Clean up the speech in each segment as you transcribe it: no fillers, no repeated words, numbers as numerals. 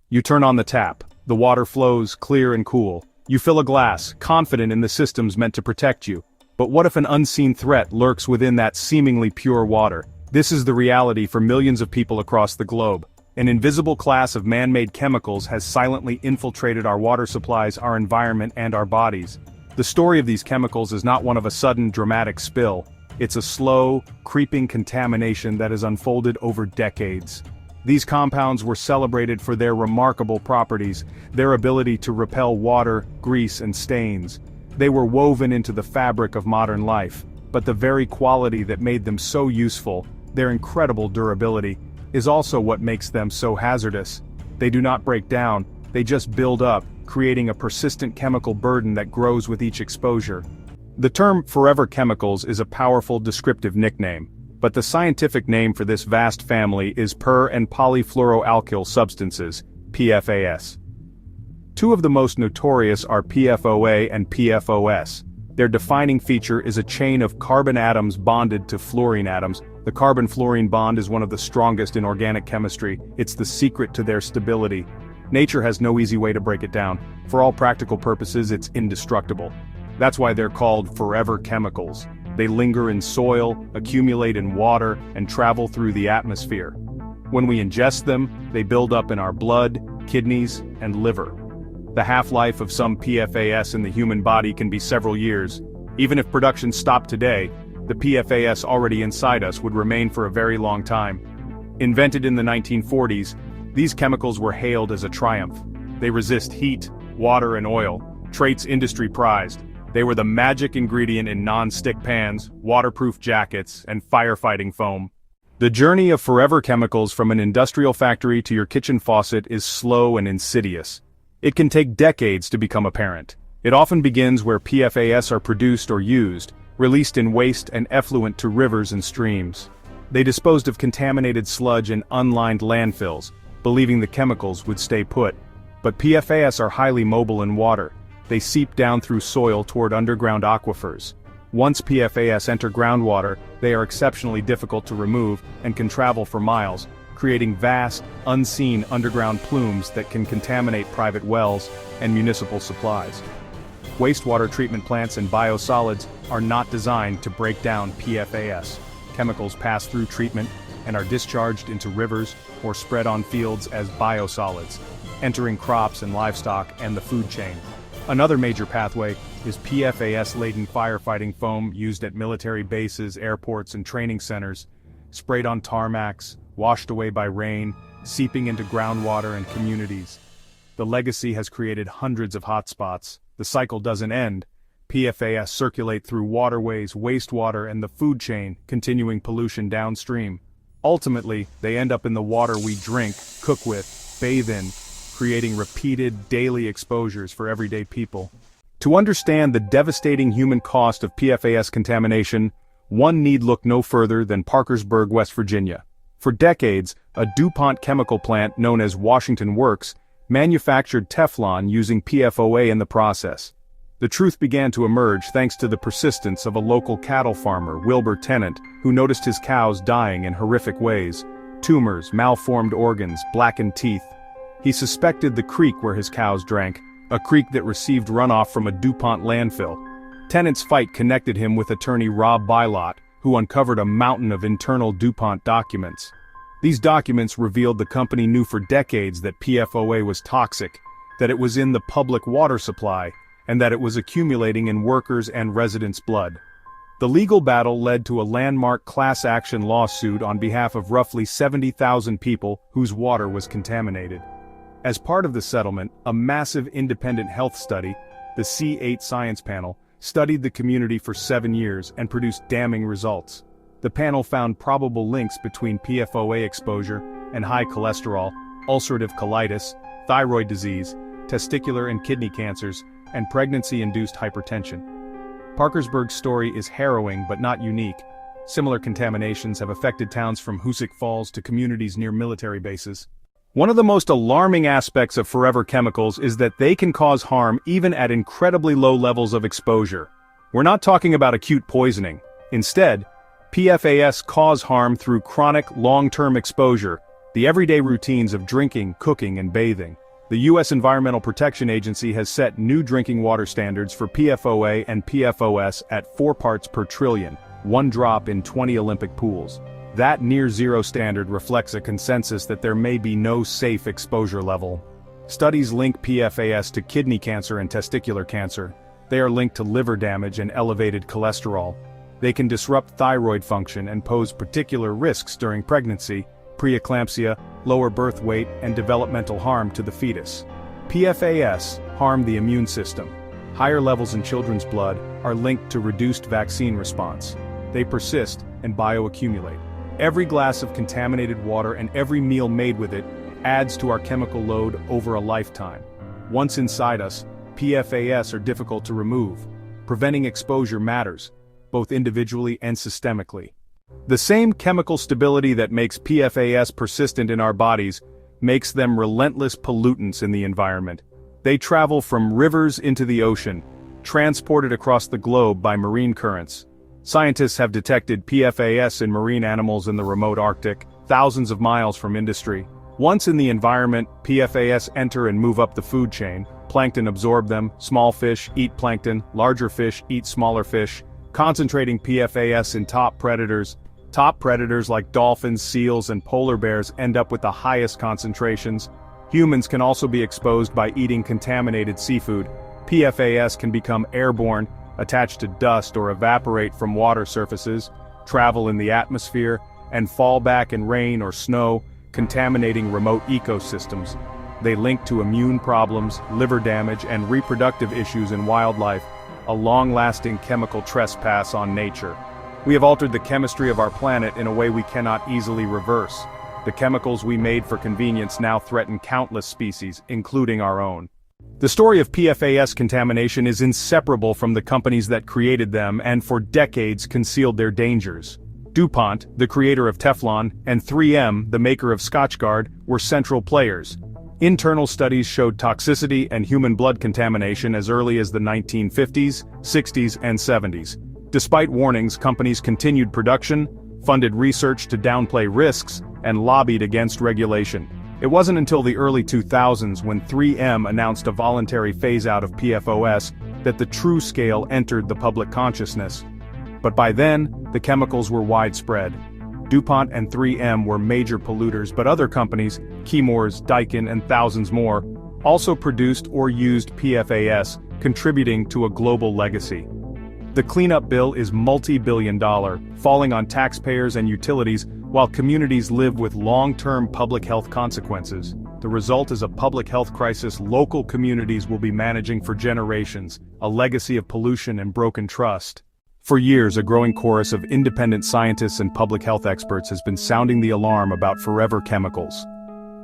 You turn on the tap, the water flows clear and cool. You fill a glass, confident in the systems meant to protect you. But what if an unseen threat lurks within that seemingly pure water? This is the reality for millions of people across the globe. An invisible class of man-made chemicals has silently infiltrated our water supplies, our environment, and our bodies. The story of these chemicals is not one of a sudden, dramatic spill. It's a slow, creeping contamination that has unfolded over decades. These compounds were celebrated for their remarkable properties, their ability to repel water, grease, and stains. They were woven into the fabric of modern life, but the very quality that made them so useful, their incredible durability, is also what makes them so hazardous. They do not break down, they just build up, creating a persistent chemical burden that grows with each exposure. The term forever chemicals is a powerful descriptive nickname, but the scientific name for this vast family is per- and polyfluoroalkyl substances, PFAS. Two of the most notorious are PFOA and PFOS. Their defining feature is a chain of carbon atoms bonded to fluorine atoms. The carbon-fluorine bond is one of the strongest in organic chemistry. It's the secret to their stability. Nature has no easy way to break it down. For all practical purposes, it's indestructible. That's why they're called forever chemicals. They linger in soil, accumulate in water, and travel through the atmosphere. When we ingest them, they build up in our blood, kidneys, and liver. The half-life of some PFAS in the human body can be several years. Even if production stopped today, the PFAS already inside us would remain for a very long time. Invented in the 1940s, these chemicals were hailed as a triumph. They resist heat, water, and oil, traits industry prized. They were the magic ingredient in non-stick pans, waterproof jackets, and firefighting foam. The journey of forever chemicals from an industrial factory to your kitchen faucet is slow and insidious. It can take decades to become apparent. It often begins where PFAS are produced or used, released in waste and effluent to rivers and streams. They disposed of contaminated sludge in unlined landfills, believing the chemicals would stay put. But PFAS are highly mobile in water. They seep down through soil toward underground aquifers. Once PFAS enter groundwater, they are exceptionally difficult to remove and can travel for miles, creating vast, unseen underground plumes that can contaminate private wells and municipal supplies. Wastewater treatment plants and biosolids are not designed to break down PFAS. Chemicals pass through treatment and are discharged into rivers or spread on fields as biosolids, entering crops and livestock and the food chain. Another major pathway is PFAS-laden firefighting foam used at military bases, airports, and training centers, sprayed on tarmacs, washed away by rain, seeping into groundwater and communities. The legacy has created hundreds of hotspots. The cycle doesn't end. PFAS circulate through waterways, wastewater, and the food chain, continuing pollution downstream. Ultimately, they end up in the water we drink, cook with, bathe in, creating repeated, daily exposures for everyday people. To understand the devastating human cost of PFAS contamination, one need look no further than Parkersburg, West Virginia. For decades, a DuPont chemical plant known as Washington Works manufactured Teflon using PFOA in the process. The truth began to emerge thanks to the persistence of a local cattle farmer, Wilbur Tennant, who noticed his cows dying in horrific ways: tumors, malformed organs, blackened teeth. He suspected the creek where his cows drank, a creek that received runoff from a DuPont landfill. Tennant's fight connected him with attorney Rob Bylot, who uncovered a mountain of internal DuPont documents. These documents revealed the company knew for decades that PFOA was toxic, that it was in the public water supply, and that it was accumulating in workers' and residents' blood. The legal battle led to a landmark class action lawsuit on behalf of roughly 70,000 people whose water was contaminated. As part of the settlement, a massive independent health study, the C8 Science Panel, studied the community for 7 years and produced damning results. The panel found probable links between PFOA exposure and high cholesterol, ulcerative colitis, thyroid disease, testicular and kidney cancers, and pregnancy-induced hypertension. Parkersburg's story is harrowing but not unique. Similar contaminations have affected towns from Hoosick Falls to communities near military bases. One of the most alarming aspects of forever chemicals is that they can cause harm even at incredibly low levels of exposure. We're not talking about acute poisoning. Instead, PFAS cause harm through chronic, long-term exposure, The everyday routines of drinking, cooking, and bathing. The U.S. Environmental Protection Agency has set new drinking water standards for PFOA and PFOS at 4 parts per trillion, 1 drop in 20 Olympic pools. That near-zero standard reflects a consensus that there may be no safe exposure level. Studies link PFAS to kidney cancer and testicular cancer. They are linked to liver damage and elevated cholesterol. They can disrupt thyroid function and pose particular risks during pregnancy, preeclampsia, lower birth weight, and developmental harm to the fetus. PFAS harm the immune system. Higher levels in children's blood are linked to reduced vaccine response. They persist and bioaccumulate. Every glass of contaminated water and every meal made with it adds to our chemical load over a lifetime. Once inside us, PFAS are difficult to remove. Preventing exposure matters, both individually and systemically. The same chemical stability that makes PFAS persistent in our bodies makes them relentless pollutants in the environment. They travel from rivers into the ocean, transported across the globe by marine currents. Scientists have detected PFAS in marine animals in the remote Arctic, thousands of miles from industry. Once in the environment, PFAS enter and move up the food chain. Plankton absorb them, small fish eat plankton, larger fish eat smaller fish, concentrating PFAS in top predators. Top predators like dolphins, seals, and polar bears end up with the highest concentrations. Humans can also be exposed by eating contaminated seafood. PFAS can become airborne, attach to dust or evaporate from water surfaces, travel in the atmosphere, and fall back in rain or snow, contaminating remote ecosystems. They link to immune problems, liver damage, and reproductive issues in wildlife, a long-lasting chemical trespass on nature. We have altered the chemistry of our planet in a way we cannot easily reverse. The chemicals we made for convenience now threaten countless species, including our own. The story of PFAS contamination is inseparable from the companies that created them and for decades concealed their dangers. DuPont, the creator of Teflon, and 3M, the maker of Scotchgard, were central players. Internal studies showed toxicity and human blood contamination as early as the 1950s, 60s, and 70s. Despite warnings, companies continued production, funded research to downplay risks, and lobbied against regulation. It wasn't until the early 2000s when 3M announced a voluntary phase-out of PFOS that the true scale entered the public consciousness. But by then, the chemicals were widespread. DuPont and 3M were major polluters, but other companies, Chemours, Daikin, and thousands more, also produced or used PFAS, contributing to a global legacy. The cleanup bill is multi-billion-dollar, falling on taxpayers and utilities while communities live with long-term public health consequences. The result is a public health crisis local communities will be managing for generations, a legacy of pollution and broken trust. For years, a growing chorus of independent scientists and public health experts has been sounding the alarm about forever chemicals.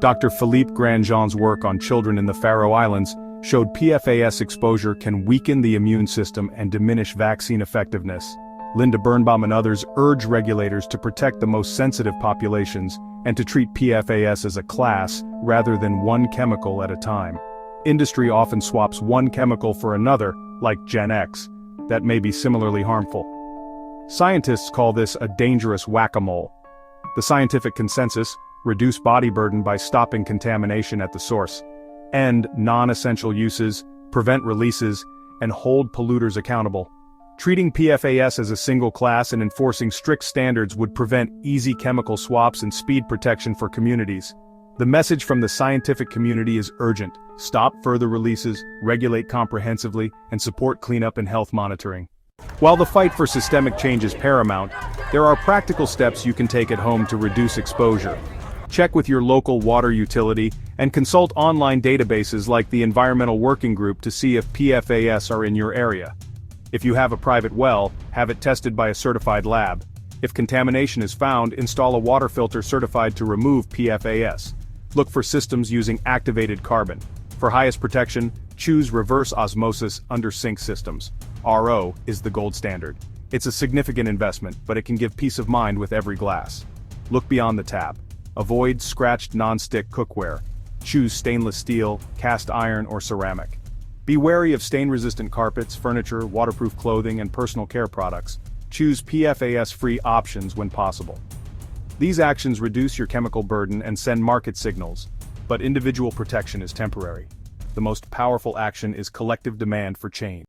Dr. Philippe Grandjean's work on children in the Faroe Islands showed PFAS exposure can weaken the immune system and diminish vaccine effectiveness. Linda Birnbaum and others urge regulators to protect the most sensitive populations and to treat PFAS as a class rather than one chemical at a time. Industry often swaps one chemical for another, like Gen X, that may be similarly harmful. Scientists call this a dangerous whack-a-mole. The scientific consensus: reduce body burden by stopping contamination at the source, end non-essential uses, prevent releases, and hold polluters accountable. Treating PFAS as a single class and enforcing strict standards would prevent easy chemical swaps and speed protection for communities. The message from the scientific community is urgent: stop further releases, regulate comprehensively, and support cleanup and health monitoring. While the fight for systemic change is paramount, there are practical steps you can take at home to reduce exposure. Check with your local water utility and consult online databases like the Environmental Working Group to see if PFAS are in your area. If you have a private well, have it tested by a certified lab. If contamination is found, install a water filter certified to remove PFAS. Look for systems using activated carbon. For highest protection, choose reverse osmosis under sink systems. RO is the gold standard. It's a significant investment, but it can give peace of mind with every glass. Look beyond the tap. Avoid scratched non-stick cookware. Choose stainless steel, cast iron, or ceramic. Be wary of stain-resistant carpets, furniture, waterproof clothing, and personal care products. Choose PFAS-free options when possible. These actions reduce your chemical burden and send market signals, but individual protection is temporary. The most powerful action is collective demand for change.